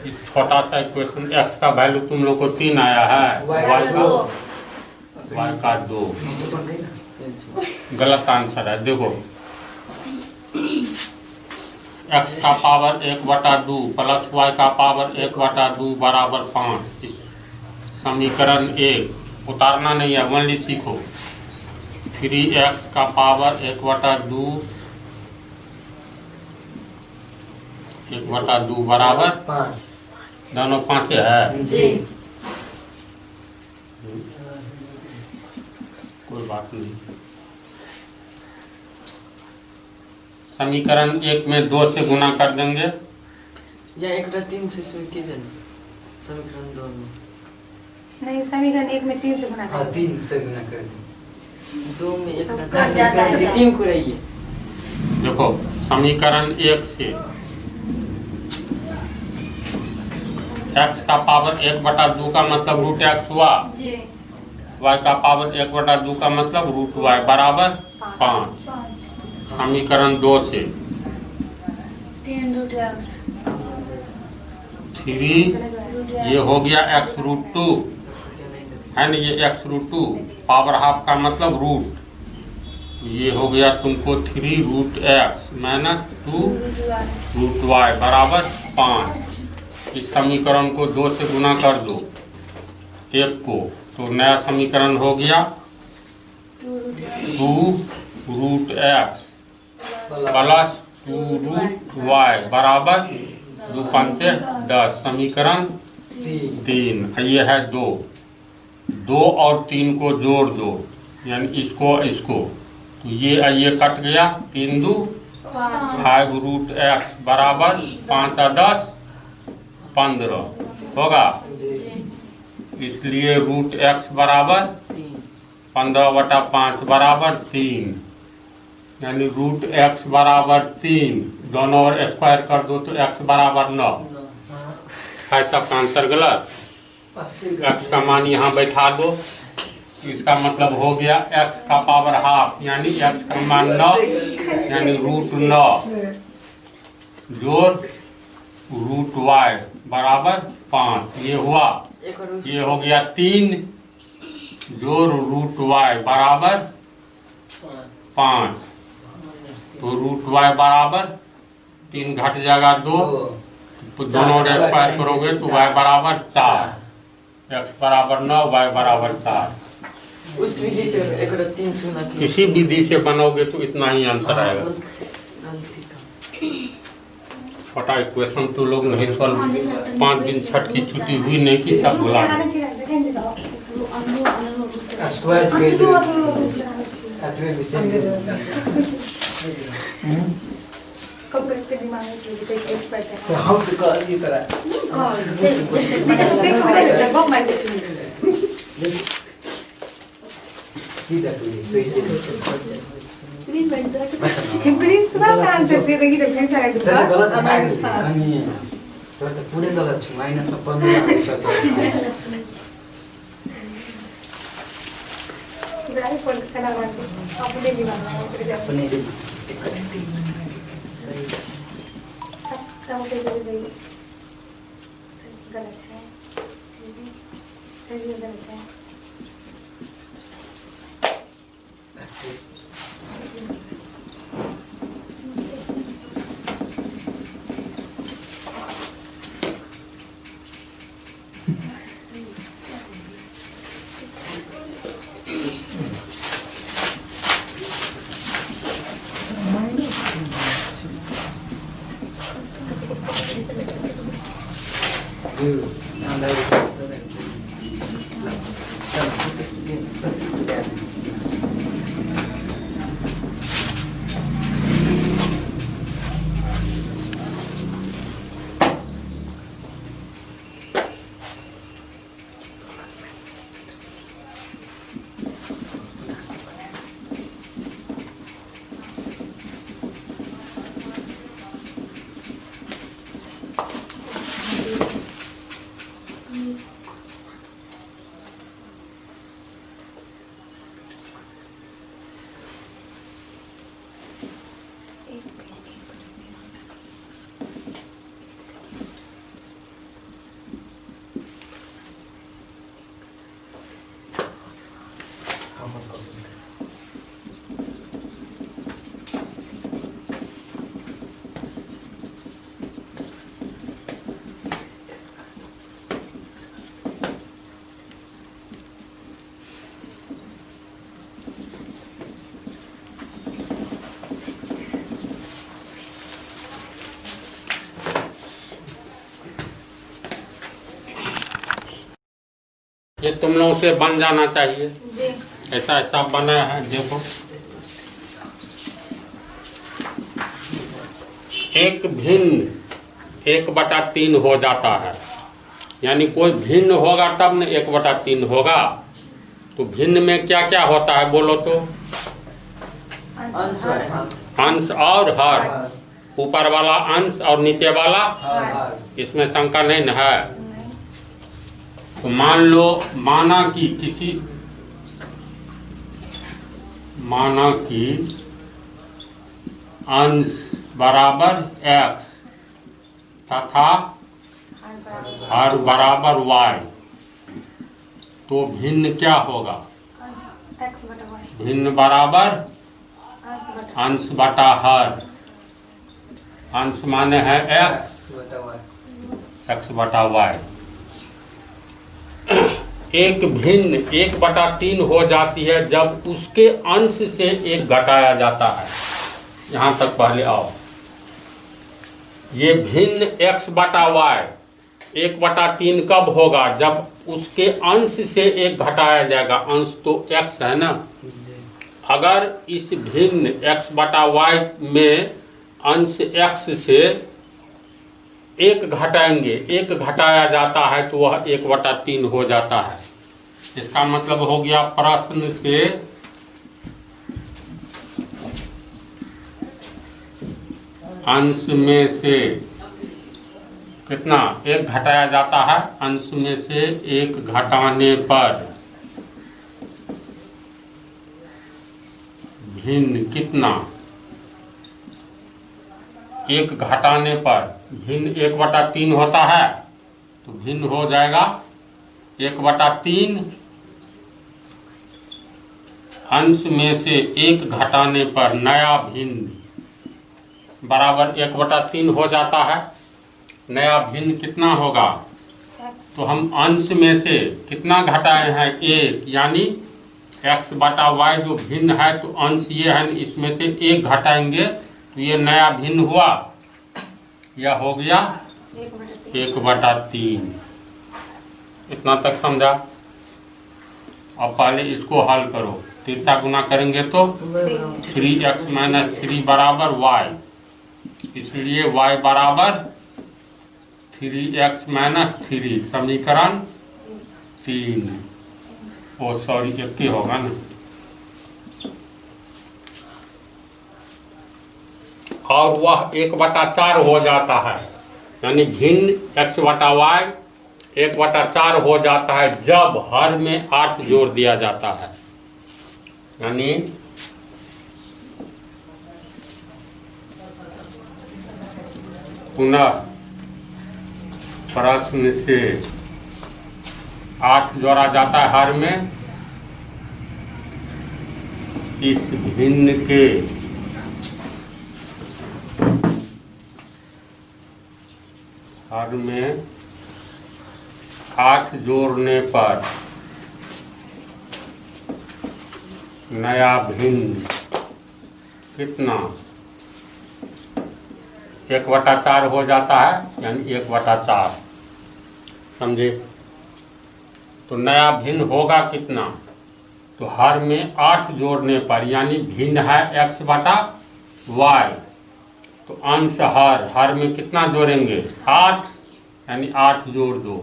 इस छोटा सा इक्वेशन एक्स का वैल्यू तुम लोग को 3 आया है, वाई का 2। गलत आंसर है। देखो एक्स का पावर 1/2 प्लस वाई का पावर 1/2 बराबर 5। इस समीकरण 1 उतारना नहीं है, ओनली सीखो। 3x का पावर 1/2 बराबर 5। दोनों 5 है जी। कोई बात नहीं। समीकरण 1 में 2 से गुना कर देंगे या 1/3 से शुरू कीजिए ना। समीकरण 2 में नहीं, समीकरण 1 में 3 से गुना कर 3 से गुना कर दें। 2 में 1/3 को रहिए। देखो समीकरण 1 से x का पावर 1/2 का मतलब √x हुआ, y का पावर 1/2 का मतलब √y बराबर 5। समीकरण 2 से 3 ये हो गया x√2 है ना, ये x√2 पावर हाफ का मतलब रूट, ये हो गया तुमको 3√x माइनस 2√y बराबर 5। इस समीकरण को 2 से गुना कर दो एक को, तो नया समीकरण हो गया 2√x प्लस 2√y बराबर 2×5 10। समीकरण 3 ये है 2 और 3 को जोड़ दो, यानी इसको तो ये कट गया, 3 2 5√x बराबर 5 और 10 15 होगा। इसलिए √x बराबर 15/5 बराबर 3, यानी √x बराबर 3। दोनों और स्क्वायर कर दो तो x बराबर 9 है। सबका आंसर गलत। x का मान यहाँ बैठा दो, इसका मतलब हो गया x का पावर हाफ, यानी x का मान 9 यानी √9 जोड़ √y बराबर 5। ये हुआ, ये हो गया 3 जोड़ √y बराबर 5। तो √y बराबर 3 घट जाएगा 2, तो दोनों स्क्वायर करोगे तो y बराबर 4, x बराबर 9 y बराबर 4। उस विधि से 1/3 गुना किसी विधि से बनोगे तो इतना ही आंसर आएगा। छोटा इक्वेशन तो लोग नहीं सॉल्व, 5 दिन छठ की छुट्टी हुई नहीं कि सब भुला गए। पूरे गलत छु, माइनस में 15 ये तुम लोगों से बन जाना चाहिए। जी। ऐसा ऐसा बना है देखो। एक भिन्न 1/3 हो जाता है, यानी कोई भिन्न होगा तब न 1/3 होगा। तो भिन्न में क्या क्या होता है बोलो तो? अंश है। अंश और हर। ऊपर वाला अंश और नीचे वाला, इसमें शंका नहीं न है। तो मान लो, माना कि अंश बराबर x तथा हर बराबर y, तो भिन्न क्या होगा? भिन्न बराबर अंश बटा हर। अंश माने है x बटा y। एक भिन्न 1/3 हो जाती है जब उसके अंश से एक घटाया जाता है। यहाँ तक पहले आओ। ये भिन्न x बटा y 1/3 कब होगा? जब उसके अंश से एक घटाया जाएगा। अंश तो x है ना। अगर इस भिन्न x बटा y में अंश x से एक घटाएंगे, एक घटाया जाता है तो वह 1/3 हो जाता है। इसका मतलब हो गया प्रश्न से अंश में से कितना एक घटाया जाता है, अंश में से एक घटाने पर भिन्न कितना, एक घटाने पर भिन्न 1/3 होता है तो भिन्न हो जाएगा 1/3। अंश में से एक घटाने पर नया भिन्न बराबर 1/3 हो जाता है। नया भिन्न कितना होगा? तो हम अंश में से कितना घटाए हैं? 1, यानी x बटा y जो भिन्न है, तो अंश ये है, इसमें से 1 घटाएंगे तो ये नया भिन्न हुआ। यह हो गया 1/3। इतना तक समझा? अब पहले इसको हल करो। तिरछा गुना करेंगे तो 3x - 3 बराबर y, इसलिए y बराबर 3x - 3, समीकरण 3। ओ सॉरी, 1 होगा ना। और वह 1/4 हो जाता है, यानी भिन्न x बटा y 1/4 हो जाता है जब हर में 8 जोड़ दिया जाता है। यानी पुनः प्रश्न से 8 जोड़ा जाता है हर में। इस भिन्न के हर में 8 जोड़ने पर नया भिन्न कितना 1/4 हो जाता है, यानी 1/4। समझे? तो नया भिन्न होगा कितना? तो हर में 8 जोड़ने पर, यानी भिन्न है x बटा y, तो अंश हर में कितना जोड़ेंगे? 8, यानी 8 जोड़ 2,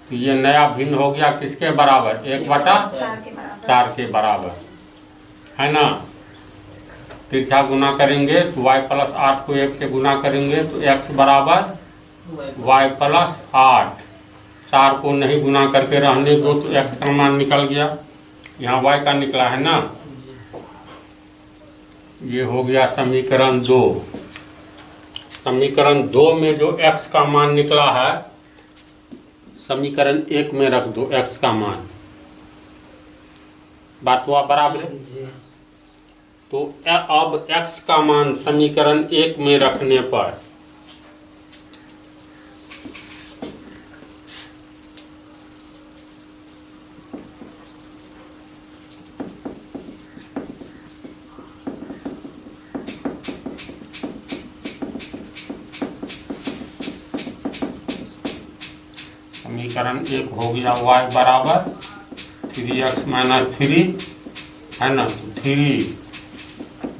तो ये नया भिन्न हो गया किसके बराबर? 1/4 के बराबर, है ना। तिरछा गुना करेंगे तो y + 8 को 1 से गुना करेंगे तो x बराबर y + 8। 4 को नहीं गुना करके रहने दो तो x का मान निकल गया, यहाँ y का निकला है ना। ये हो गया समीकरण 2। समीकरण 2 में जो x का मान निकला है, समीकरण 1 में रख दो x का मान। बात हुआ बराबर है? तो अब x का मान समीकरण 1 में रखने पर समीकरण 1 हो गया y बराबर 3x माइनस 3 है ना, 3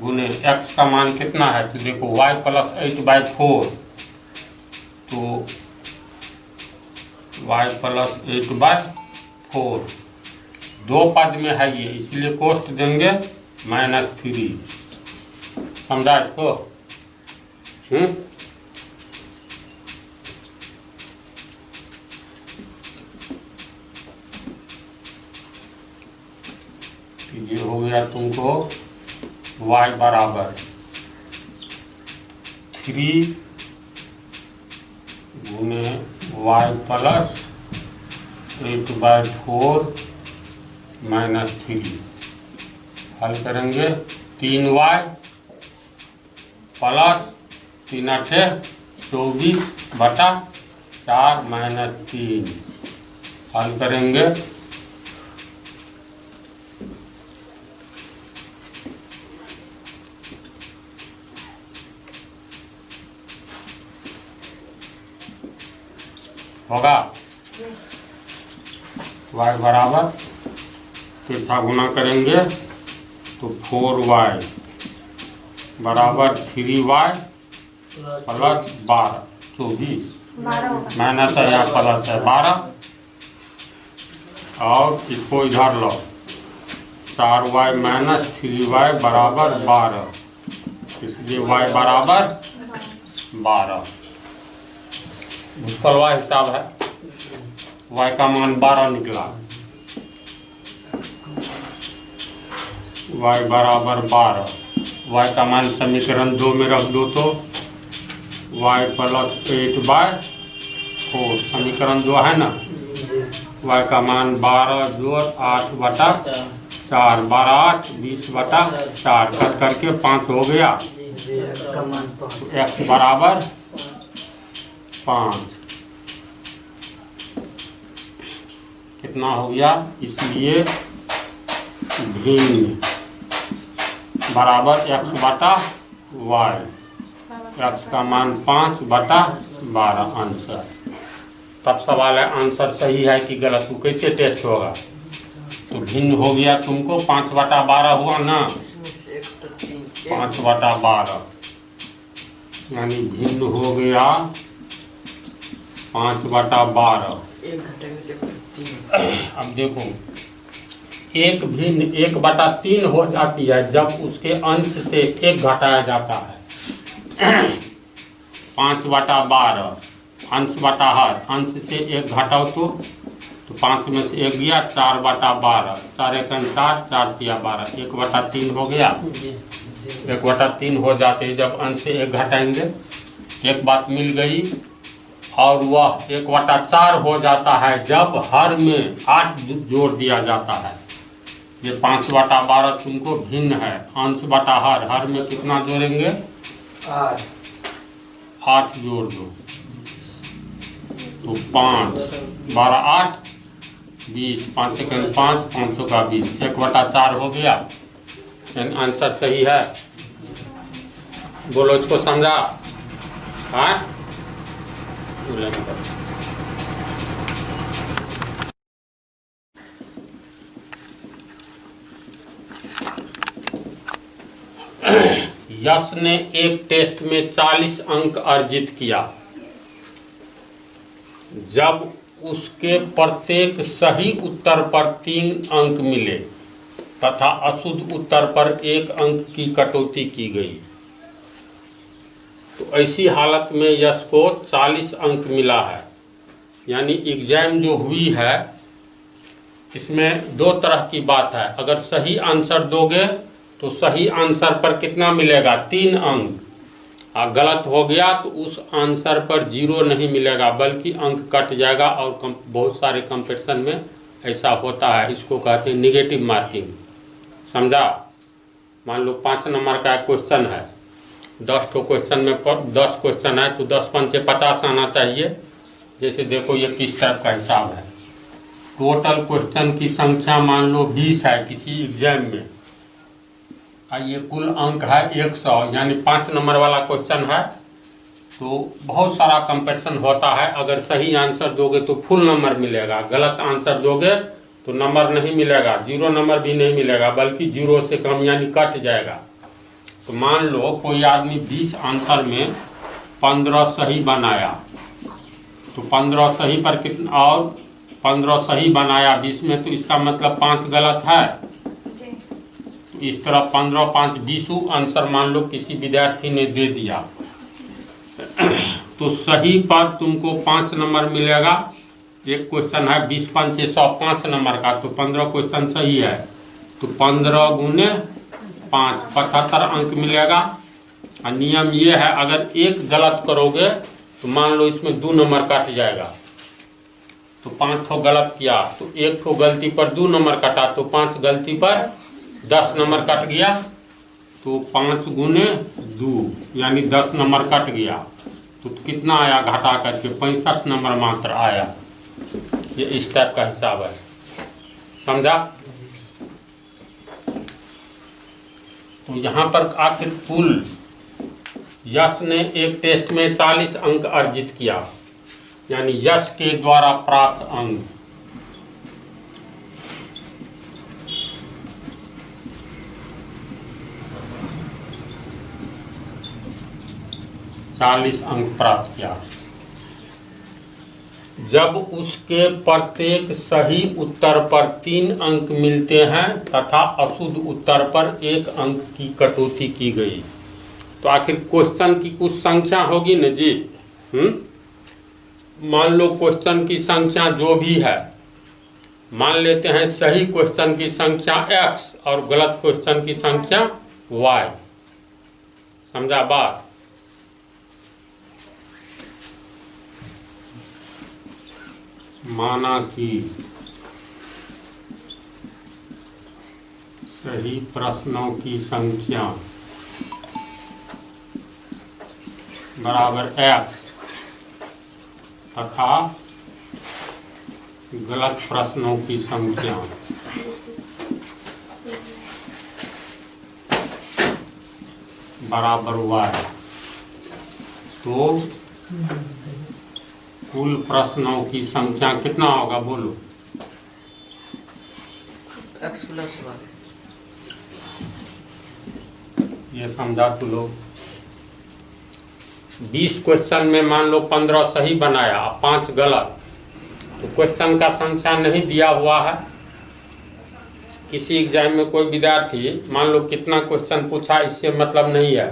गुने x का मान कितना है, तो देखो y प्लस 8/4, तो y प्लस 8/4 दो पद में है ये, इसलिए कोष्ट देंगे -3। समझा इसको? ये हो गया तुमको y बराबर 3 गुने y प्लस 8/4 -3। हल करेंगे 3y प्लस 3 24/4 -3। हल करेंगे होगा y बराबर, तिरछा गुना करेंगे तो 4y बराबर 3y प्लस 12 24 माइनस है या प्लस है 12, और इसको इधर लो 4y माइनस 3y बराबर 12, इसलिए y बराबर 12। भूतलवा हिसाब है, y का मान 12 निकला, y बराबर 12। y का मान समीकरण 2 में रख दो तो y प्लस 8/4, समीकरण 2 है ना, y का मान 12 जोड़ 8/4, 12 8 20/4 कर करके 5 हो गया, तो x बराबर 5 कितना हो गया, इसलिए भिन्न बराबर x/y, x का मान 5/12 आंसर। तब सवाल है आंसर सही है कि गलत, तो कैसे टेस्ट होगा, तो भिन्न हो गया तुमको 5/12 हुआ ना, 5/12 यानी भिन्न हो गया 5/12। अब देखो एक भिन्न 1/3 हो जाती है जब उसके अंश से 1 घटाया जाता है। 5/12 अंश बटा हर, अंश से 1 घटाओ तो 5 में से 1 गया, 4/12, 4 1 4, 4 3 12, 1/3 हो गया। 1/3 हो जाते हैं जब अंश से 1 घटाएंगे, एक बात मिल गई। और वह 1/4 हो जाता है जब हर में 8 जोड़ दिया जाता है। ये 5/12 तुमको भिन्न है, अंश बटा हर में कितना जोड़ेंगे, 8 जोड़ दो तो 5 12 8 20, 5 सेकंड 5, 500 का 20, 1/4 हो गया। आंसर सही है, बोलो इसको समझा? हाँ यश ने एक टेस्ट में 40 अंक अर्जित किया। जब उसके प्रत्येक सही उत्तर पर 3 अंक मिले तथा अशुद्ध उत्तर पर 1 अंक की कटौती की गई, तो ऐसी हालत में यश को 40 अंक मिला है। यानी एग्जाम जो हुई है इसमें 2 तरह की बात है। अगर सही आंसर दोगे तो सही आंसर पर कितना मिलेगा, 3 अंक। और गलत हो गया तो उस आंसर पर 0 नहीं मिलेगा बल्कि अंक कट जाएगा। और बहुत सारे कंपटीशन में ऐसा होता है, इसको कहते हैं निगेटिव मार्किंग। समझा? मान लो 5 नंबर का क्वेश्चन है, 10 तो क्वेश्चन में 10 क्वेश्चन है तो 10 पंचे 50 आना चाहिए। जैसे देखो ये किस टाइप का हिसाब है, टोटल क्वेश्चन की संख्या मान लो 20 है किसी एग्जाम में, ये कुल अंक है 100, यानी 5 नंबर वाला क्वेश्चन है तो बहुत सारा कंपटीशन होता है। अगर सही आंसर दोगे तो फुल नंबर मिलेगा, गलत आंसर दोगे तो नंबर नहीं मिलेगा, 0 नंबर भी नहीं मिलेगा, बल्कि 0 से कम यानी कट जाएगा। तो मान लो कोई आदमी 20 आंसर में 15 सही बनाया, तो 15 सही पर कितना, और 15 सही बनाया 20 में, तो इसका मतलब 5 गलत है। जी। तो इस तरह 15 5 20 आंसर मान लो किसी विद्यार्थी ने दे दिया, तो सही पर तुमको 5 नंबर मिलेगा। एक क्वेश्चन है 20 5 105 नंबर का, तो 15 क्वेश्चन सही है, तो 15 गुने 5 75 अंक मिलेगा। और नियम ये है, अगर एक गलत करोगे तो मान लो इसमें 2 नंबर काट जाएगा, तो 5 ठो गलत किया तो 1 ठो गलती पर 2 नंबर कटा, तो 5 गलती पर 10 नंबर कट गया, तो 5 गुने 2 यानी 10 नंबर कट गया। तो कितना आया घटा करके, 65 नंबर मात्र आया। ये इस टाइप का हिसाब है, समझा? तो यहाँ पर आखिर कुल यश ने एक टेस्ट में 40 अंक अर्जित किया, यानी यश के द्वारा प्राप्त अंक। अंक प्राप्त किया। जब उसके प्रत्येक सही उत्तर पर 3 अंक मिलते हैं तथा अशुद्ध उत्तर पर 1 अंक की कटौती की गई, तो आखिर क्वेश्चन की कुछ संख्या होगी न जी। मान लो क्वेश्चन की संख्या जो भी है, मान लेते हैं सही क्वेश्चन की संख्या x और गलत क्वेश्चन की संख्या y। समझा बात? माना कि सही प्रश्नों की संख्या बराबर x तथा गलत प्रश्नों की संख्या बराबर y, तो कुल प्रश्नों की संख्या कितना होगा बोलो? x plus y। ये समझा तू लोग? 20 क्वेश्चन में मान लो 15 सही बनाया, 5 गलत, तो क्वेश्चन का संख्या नहीं दिया हुआ है। किसी एग्जाम में कोई विद्यार्थी मान लो कितना क्वेश्चन पूछा, इससे मतलब नहीं है,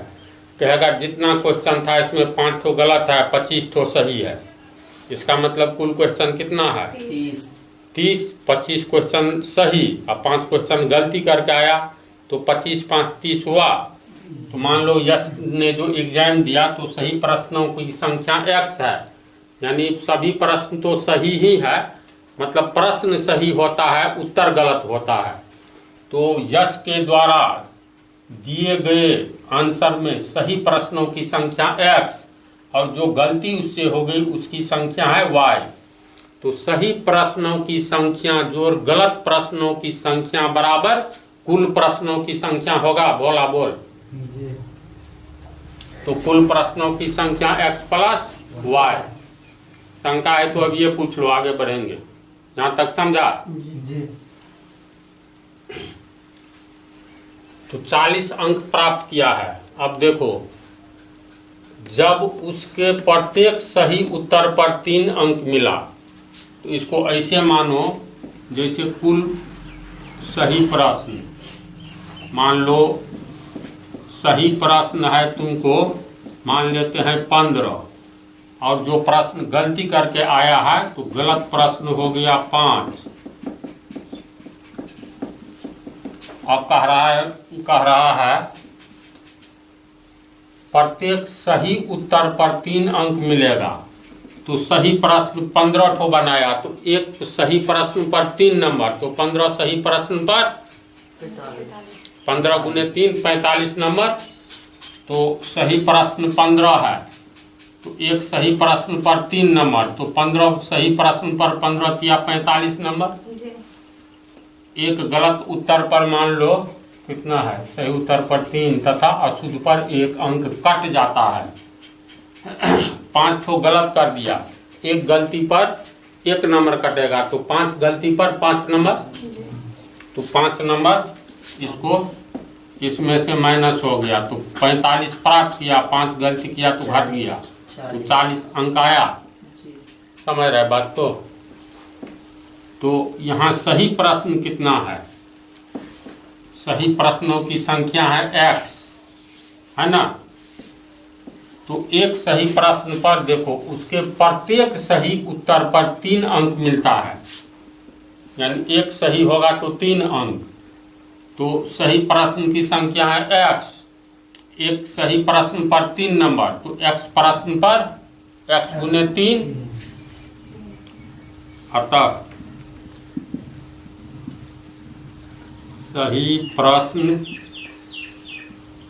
कहेगा जितना क्वेश्चन था इसमें 5 ठो गलत है, 25 ठो सही है। इसका मतलब कुल क्वेश्चन कितना है? 30। 25 क्वेश्चन सही और 5 क्वेश्चन गलती करके आया, तो 25 5 30 हुआ। तो मान लो यश ने जो एग्जाम दिया तो सही प्रश्नों की संख्या x है, यानी सभी प्रश्न तो सही ही है, मतलब प्रश्न सही होता है, उत्तर गलत होता है। तो यश के द्वारा दिए गए आंसर में सही प्रश्नों की संख्या x और जो गलती उससे हो गई उसकी संख्या है y। तो सही प्रश्नों की संख्या जोड़ गलत प्रश्नों की संख्या बराबर कुल प्रश्नों की संख्या होगा। बोला बोल जी। तो कुल प्रश्नों की संख्या x प्लस y। शंका है तो अब ये पूछ लो, आगे बढ़ेंगे। यहाँ तक समझा? जी। तो 40 अंक प्राप्त किया है। अब देखो, जब उसके प्रत्येक सही उत्तर पर 3 अंक मिला, तो इसको ऐसे मानो जैसे कुल सही प्रश्न, मान लो सही प्रश्न है तुमको मान लेते हैं 15, और जो प्रश्न गलती करके आया है तो गलत प्रश्न हो गया 5। अब कह रहा है प्रत्येक सही उत्तर पर 3 अंक मिलेगा। तो सही प्रश्न 15 ठो बनाया, तो एक सही प्रश्न पर 3 नंबर, तो 15 सही प्रश्न पर 15 गुने 3 45 नंबर। तो सही प्रश्न 15 है, तो एक सही प्रश्न पर 3 नंबर, तो 15 सही प्रश्न पर 15 किया 45 नंबर। एक गलत उत्तर पर मान लो कितना है, सही उत्तर पर 3 तथा अशुद्ध पर 1 अंक कट जाता है। 5 ठो गलत कर दिया, एक गलती पर 1 नंबर कटेगा तो 5 गलती पर 5 नंबर, तो 5 नंबर इसको इसमें से माइनस हो गया तो 45 प्राप्त किया, 5 गलती किया तो घट गया, तो 40 अंक आया। जी समझ रहे बात को? तो यहाँ सही प्रश्न कितना है? सही प्रश्नों की संख्या है x, है ना? तो एक सही प्रश्न पर देखो उसके प्रत्येक सही उत्तर पर 3 अंक मिलता है, यानी एक सही होगा तो 3 अंक। तो सही प्रश्न की संख्या है x, एक सही प्रश्न पर 3 नंबर, तो x प्रश्न पर x गुने 3, अतः सही प्रश्न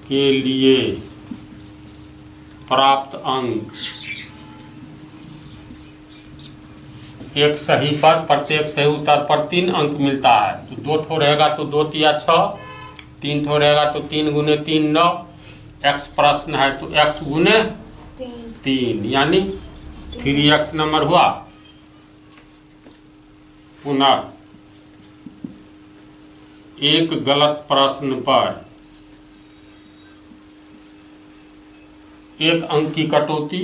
के लिए प्राप्त अंक एक सही पर प्रत्येक सही उत्तर पर 3 अंक मिलता है। तो 2 ठो रहेगा तो 2 तिया 6, 3 ठो रहेगा तो 3 गुने 3 9, x प्रश्न है तो x गुने 3 यानी 3x नंबर हुआ। पुनः एक गलत प्रश्न पर 1 अंक की कटौती,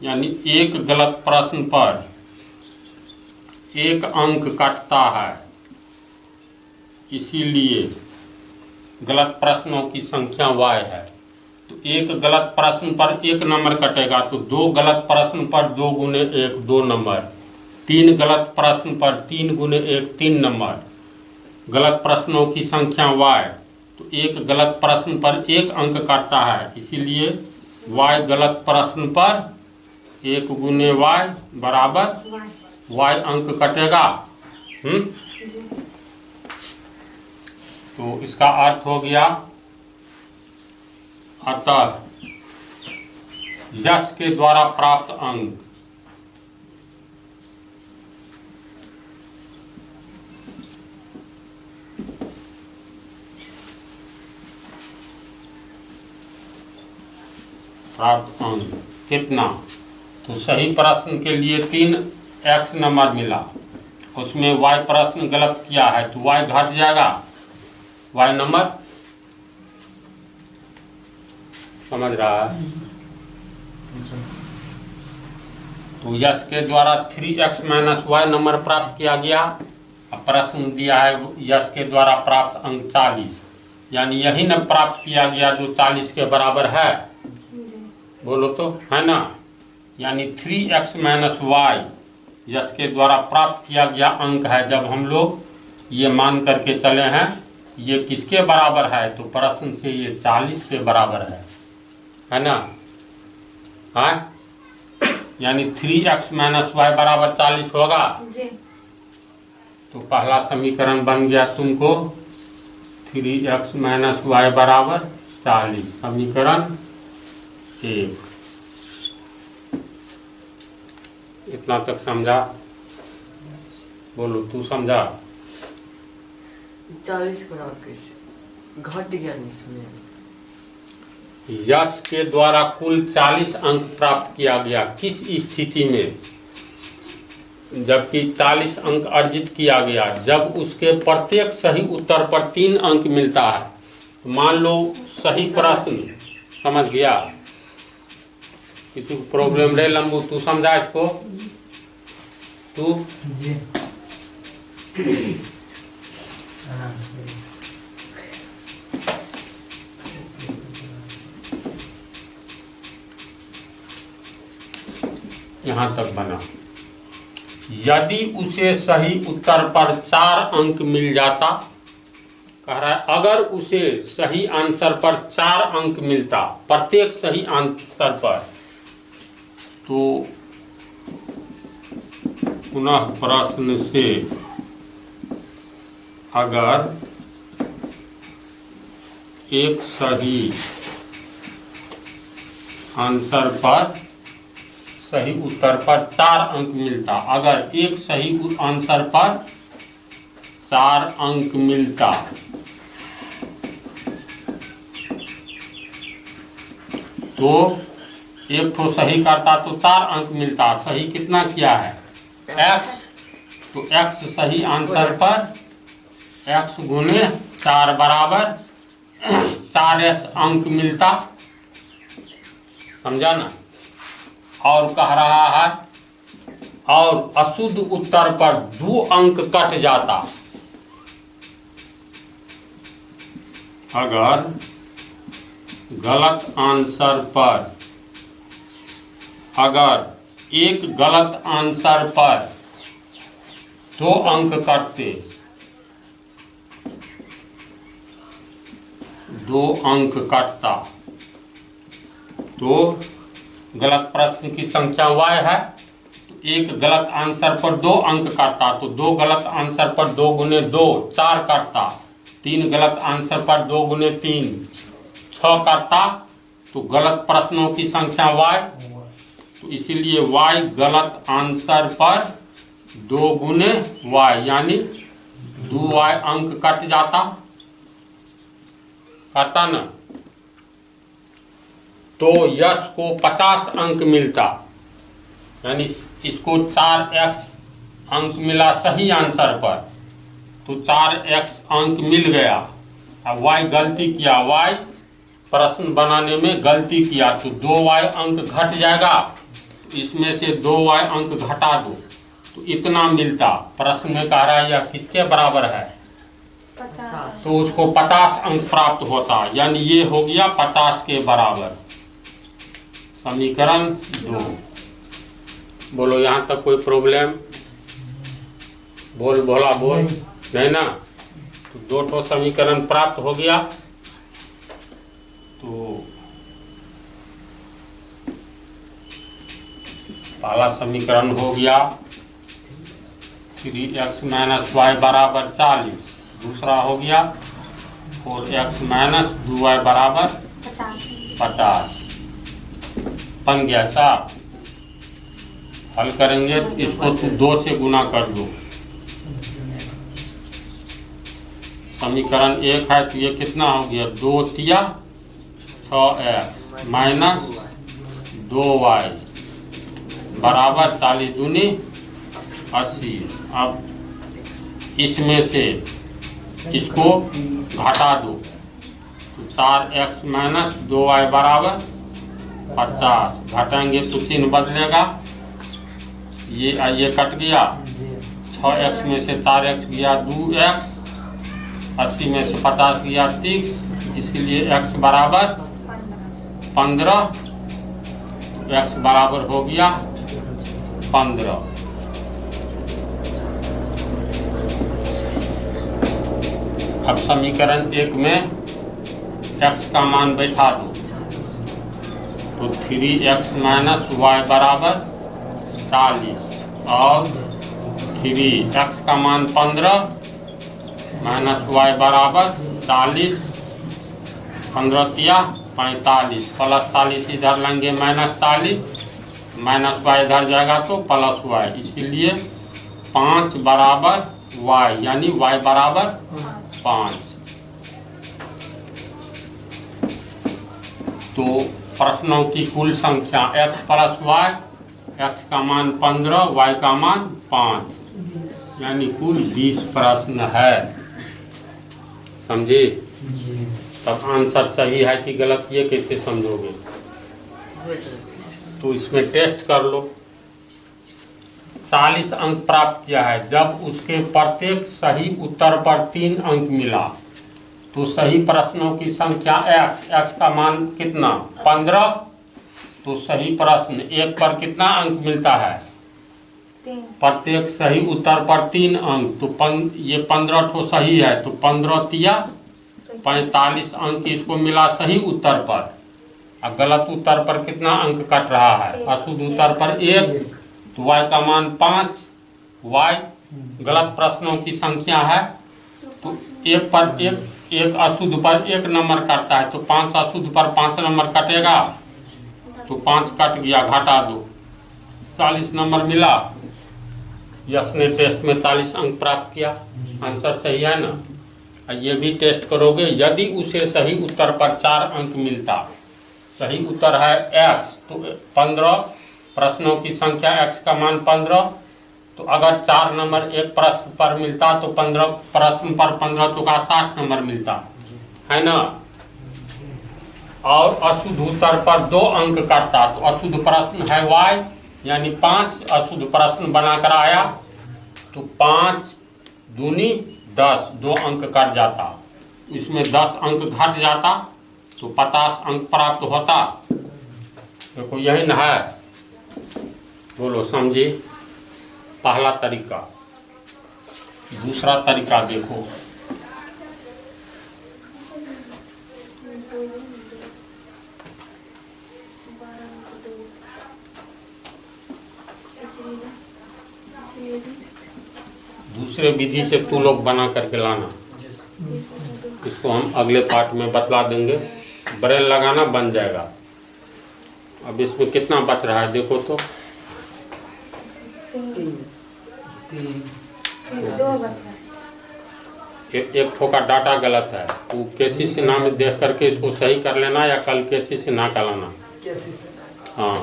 यानी एक गलत प्रश्न पर 1 अंक कटता है, इसीलिए गलत प्रश्नों की संख्या y है। तो एक गलत प्रश्न पर 1 नंबर कटेगा तो 2 गलत प्रश्न पर 2 गुने 1 2 नंबर, 3 गलत प्रश्न पर 3 गुने 1 3 नंबर। गलत प्रश्नों की संख्या y, तो एक गलत प्रश्न पर 1 अंक कटता है, इसीलिए y गलत प्रश्न पर 1 गुने y बराबर y अंक कटेगा। तो इसका अर्थ हो गया, अतः यश के द्वारा प्राप्त अंक कितना? तो सही प्रश्न के लिए 3x नंबर मिला, उसमें y प्रश्न गलत किया है तो y घट जाएगा, y नंबर। समझ रहा है? तो यश के द्वारा 3x माइनस y नंबर प्राप्त किया गया। अब प्रश्न दिया है यश के द्वारा प्राप्त अंक 40, यानी यही न प्राप्त किया गया जो 40 के बराबर है। बोलो तो, है ना? यानी 3x माइनस y यश के द्वारा प्राप्त किया गया अंक है। जब हम लोग ये मान करके चले हैं ये किसके बराबर है, तो प्रश्न से ये 40 के बराबर है ना? हाँ, यानी 3x माइनस y बराबर 40 होगा जी। तो पहला समीकरण बन गया तुमको 3x माइनस y बराबर 40, समीकरण 1। इतना तक समझा? बोलो, तू समझा? 40 को ना कैसे घट गया इसमें? यश के द्वारा कुल 40 अंक प्राप्त किया गया। किस स्थिति में? जबकि 40 अंक अर्जित किया गया जब उसके प्रत्येक सही उत्तर पर 3 अंक मिलता है। तो मान लो सही प्रश्न, समझ गया कि तू प्रॉब्लम रे लंबू, तू समझा इसको? तू जी यहाँ तक बना। यदि उसे सही उत्तर पर 4 अंक मिल जाता, कह रहा है अगर उसे सही आंसर पर 4 अंक मिलता प्रत्येक सही आंसर पर, तो पुनः प्रश्न से अगर एक सही आंसर पर सही उत्तर पर 4 अंक मिलता, अगर एक सही आंसर पर 4 अंक मिलता तो एक तो सही करता तो 4 अंक मिलता। सही कितना किया है? x तो x सही आंसर पर x गुने 4 बराबर 4s अंक मिलता। समझा ना। और कह रहा है और अशुद्ध उत्तर पर 2 अंक कट जाता। अगर गलत आंसर पर एक गलत आंसर पर 2 अंक कटते, 2 अंक कटता, तो गलत प्रश्न की संख्या y है, तो एक गलत आंसर पर 2 अंक कटता, तो 2 गलत आंसर पर 2 गुने 2 4 कटता, 3 गलत आंसर पर 2 गुने 3 6 कटता, तो गलत प्रश्नों की संख्या y, तो इसीलिए y गलत आंसर पर 2 गुने y यानी 2y अंक कट जाता। कटता ना। तो यश को 50 अंक मिलता, यानी इसको 4x अंक मिला सही आंसर पर, तो 4x अंक मिल गया। अब y गलती किया, y प्रश्न बनाने में गलती किया, तो 2y अंक घट जाएगा, इसमें से 2y अंक घटा दो तो इतना मिलता। प्रश्न में कह रहा है यह किसके बराबर है, 50। तो उसको 50 अंक प्राप्त होता, यानी ये हो गया 50 के बराबर। समीकरण 2। बोलो यहाँ तक कोई प्रॉब्लम? बोल भोला बोल। नहीं ना। तो 2 ठो समीकरण प्राप्त हो गया। तो पहला समीकरण हो गया 3x - y बराबर 40। दूसरा हो गया 4x - 2y बराबर 50। बन गया साहब। हल करेंगे तो इसको तो 2 से गुना कर दो। समीकरण 1 है तो ये कितना हो गया, 2 तिया 6x माइनस 2y बराबर 40 दूनी 80। अब इसमें से इसको घटा दो, तो 4x - 2y बराबर 50। घटाएंगे तो चिन्ह बदलेगा, ये कट गया, 6x में से 4x गया 2x, 80 में से 50 गया 30, इसीलिए x बराबर 15। x बराबर हो गया 15। अब समीकरण 1 में x का मान बैठा दो, तो 3x - y बराबर 40 और 3x का मान 15 माइनस y बराबर 40, 15 तिया 45 प्लस 40 इधर लेंगे -40, माइनस y इधर जाएगा तो प्लस y, इसीलिए 5 बराबर y यानी y बराबर 5। तो प्रश्नों की कुल संख्या x + y, x का मान 15, y का मान 5, यानी कुल 20 प्रश्न है। समझे? तब आंसर सही है कि गलत ये कैसे समझोगे? तो इसमें टेस्ट कर लो। 40 अंक प्राप्त किया है, जब उसके प्रत्येक सही उत्तर पर 3 अंक मिला, तो सही प्रश्नों की संख्या x का मान कितना 15, तो सही प्रश्न 1 पर कितना अंक मिलता है 3। प्रत्येक सही उत्तर पर 3 अंक, तो ये 15 ठो सही है, तो 15 तिया 45 अंक इसको मिला सही उत्तर पर। और गलत उत्तर पर कितना अंक कट रहा है, अशुद्ध उत्तर पर 1, तो y का मान 5। y गलत प्रश्नों की संख्या है, तो 1 पर 1 अशुद्ध पर 1 नंबर कटता है, तो 5 अशुद्ध पर 5 नंबर कटेगा, तो 5 कट गया, घटा दो, 40 नंबर मिला। यश ने टेस्ट में 40 अंक प्राप्त किया, आंसर सही है ना। ये भी टेस्ट करोगे, यदि उसे सही उत्तर पर 4 अंक मिलता, सही उत्तर है x, तो 15 प्रश्नों की संख्या x का मान 15, तो अगर 4 नंबर एक प्रश्न पर मिलता तो 15 प्रश्न पर 15 तो का 60 नंबर मिलता है ना। और अशुद्ध उत्तर पर 2 अंक करता तो अशुद्ध प्रश्न है y, यानी 5 अशुद्ध प्रश्न बनाकर आया तो 5 दूनी 10, 2 अंक कट जाता, इसमें 10 अंक घट जाता तो 50 अंक प्राप्त होता। देखो यही न है, बोलो समझी। पहला तरीका। दूसरा तरीका देखो, दूसरे विधि से तू लोग बना करके लाना। इसको हम अगले पार्ट में बतला देंगे। ब्रेल लगाना बन जाएगा। अब इसमें कितना बच रहा है देखो तो, 3 2 बचा। एक ठोका डाटा गलत है, वो केसी से नाम देख करके इसको सही कर लेना या कल केसी से ना कराना। कैसे से हाँ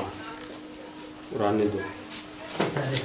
रहने दो। सारे